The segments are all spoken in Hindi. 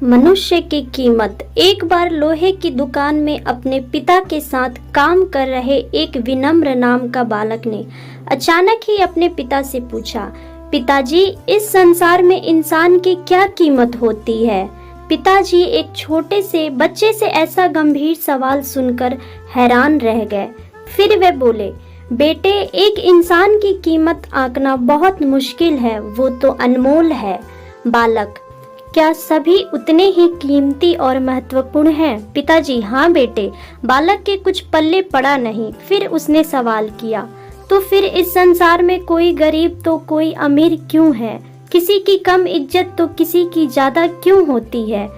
मनुष्य की कीमत। एक बार लोहे की दुकान में अपने पिता के साथ काम कर रहे एक विनम्र नाम का बालक ने अचानक ही अपने पिता से पूछा, पिताजी, इस संसार में इंसान की क्या कीमत होती है? पिताजी एक छोटे से बच्चे से ऐसा गंभीर सवाल सुनकर हैरान रह गए। फिर वे बोले, बेटे, एक इंसान की कीमत आंकना बहुत मुश्किल है, वो तो अनमोल है। बालक, क्या सभी उतने ही कीमती और महत्वपूर्ण हैं? पिताजी, हाँ बेटे। बालक के कुछ पल्ले पड़ा नहीं। फिर उसने सवाल किया, तो फिर इस संसार में कोई गरीब तो कोई अमीर क्यों है? किसी की कम इज्जत तो किसी की ज्यादा क्यों होती है?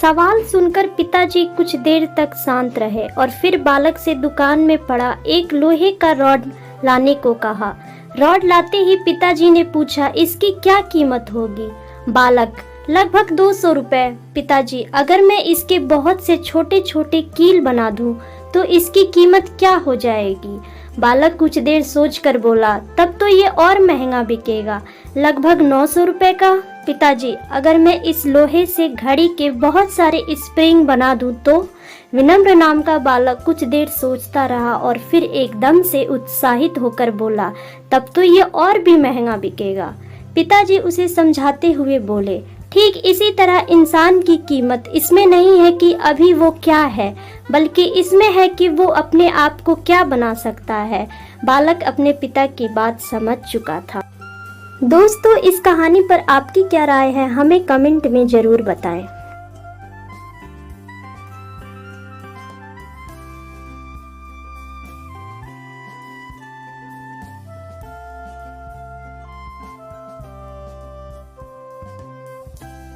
सवाल सुनकर पिताजी कुछ देर तक शांत रहे और फिर बालक से दुकान में पड़ा एक लोहे का रॉड लाने को कहा। रॉड लाते ही पिताजी ने पूछा, इसकी क्या कीमत होगी? बालक, लगभग 200 रुपए। पिताजी, अगर मैं इसके बहुत से छोटे छोटे कील बना दूं तो इसकी कीमत क्या हो जाएगी? बालक कुछ देर सोचकर बोला, तब तो ये और महंगा बिकेगा, लगभग 900 रुपए का। पिताजी, अगर मैं इस लोहे से घड़ी के बहुत सारे स्प्रिंग बना दूं तो? विनम्र नाम का बालक कुछ देर सोचता रहा और फिर एकदम से उत्साहित होकर बोला, तब तो ये और भी महंगा बिकेगा। पिताजी उसे समझाते हुए बोले, ठीक इसी तरह इंसान की कीमत इसमें नहीं है कि अभी वो क्या है, बल्कि इसमें है कि वो अपने आप को क्या बना सकता है। बालक अपने पिता की बात समझ चुका था। दोस्तों, इस कहानी पर आपकी क्या राय है, हमें कमेंट में जरूर बताएं।